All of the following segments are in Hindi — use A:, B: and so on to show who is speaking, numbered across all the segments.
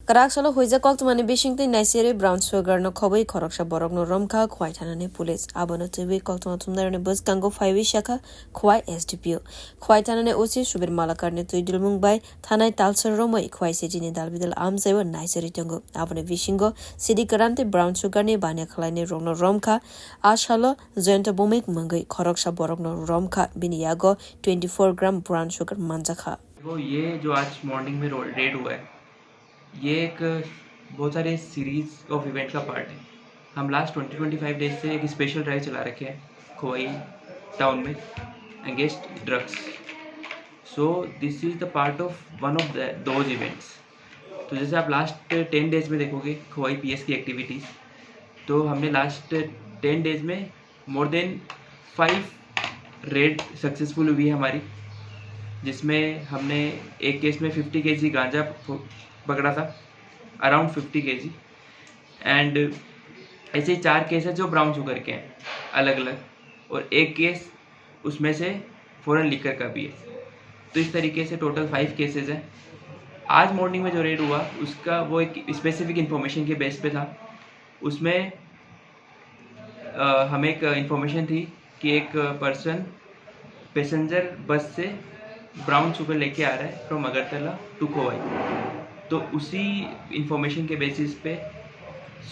A: Karak solo huiza kok tumani bishingti naisiri brown sugar no khoboi khoroksha borok no romkha khwai thanani police abono tubi kok tuma tumnarani bus kango 5 shaka khwai SDPO khwai thanani osi subir malakar ne tuidil mungbai thanai talsar romoi khwai sejini dalbidal amzaiwa naisiri tongo abono bishingo sidi karante brown sugar ne banya khlai ne rong no romkha ashalo jointa bomik mangai khoroksha borok no romkha biniyago 24 gram brown sugar manjakha
B: वो ये जो आज मॉर्निंग में रेड हुआ है ये एक बहुत सारे सीरीज ऑफ इवेंट का पार्ट है। हम लास्ट 20-25 डेज से एक स्पेशल ड्राइव चला रखे हैं खोई टाउन में against drugs. So this is the part of one of those events. तो जैसे आप लास्ट 10 डेज में देखोगे खोई पीएस की एक्टिविटीज़, तो हमने लास्ट 10 डेज में मोर देन 5 रेड सक्सेसफुल हुई है हमारी, जिसमें हमने एक केस में 50 kg गांजा पकड़ा था, अराउंड 50 kg, एंड ऐसे 4 केस है जो ब्राउन शुगर के हैं अलग अलग, और एक केस उसमें से फॉरेन लिकर का भी है। तो इस तरीके से टोटल 5 केसेस हैं। आज मॉर्निंग में जो रेड हुआ उसका वो एक स्पेसिफिक इन्फॉर्मेशन के बेस पे था। उसमें हमें एक इन्फॉर्मेशन थी कि एक पर्सन पैसेंजर बस से ब्राउन शुगर लेके आ रहा है फ्रॉम अगरतला टू खोवाई। तो उसी इंफॉर्मेशन के बेसिस पे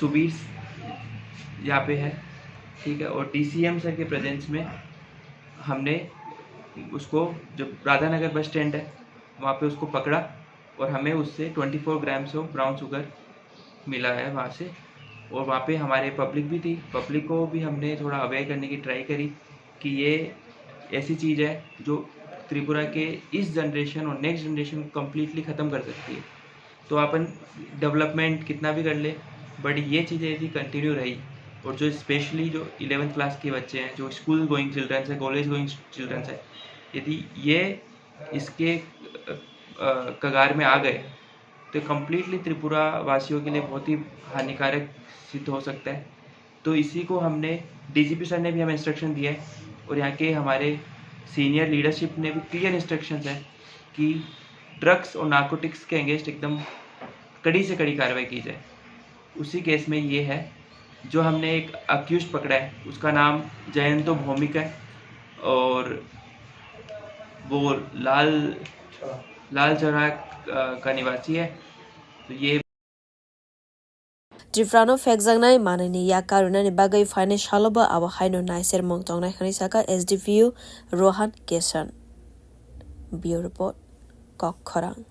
B: सुबीर यहाँ पे है, ठीक है, और DCM सर के प्रेजेंस में हमने उसको, जो राधानगर बस स्टैंड है वहाँ पे उसको पकड़ा, और हमें उससे 24 ग्राम्स ऑफ ब्राउन शुगर मिला है वहाँ से। और वहाँ पे हमारे पब्लिक भी थी, पब्लिक को भी हमने थोड़ा अवेयर करने की ट्राई करी कि ये ऐसी चीज़ है जो त्रिपुरा के इस जनरेशन और नेक्स्ट जनरेशन को कम्प्लीटली ख़त्म कर सकती है। तो अपन डेवलपमेंट कितना भी कर ले, बट ये चीज़ें यदि कंटिन्यू रही, और जो स्पेशली जो 11th क्लास के बच्चे हैं, जो स्कूल गोइंग चिल्ड्रंस है, कॉलेज गोइंग चिल्ड्रंस है, यदि ये इसके कगार में आ गए तो कम्प्लीटली त्रिपुरा वासियों के लिए बहुत ही हानिकारक सिद्ध हो सकता है। तो इसी को हमने DGP सर ने भी हमें इंस्ट्रक्शन दिया है, और यहाँ के हमारे सीनियर लीडरशिप ने भी क्लियर इंस्ट्रक्शंस हैं कि ड्रग्स और नार्कोटिक्स के अगेंस्ट एकदम कड़ी से कड़ी कार्रवाई की जाए। उसी केस में ये है जो हमने एक अक्यूज पकड़ा है, उसका नाम जयंतो भौमिक है, और वो लाल चौराहा का निवासी है। तो ये
A: Jifrano fekjangnai manani ya karunani bagai finance haloba abo haino naiser mongtongnai khani saka SDPU Rohan Kesan. Bureau Report Kok Khorang.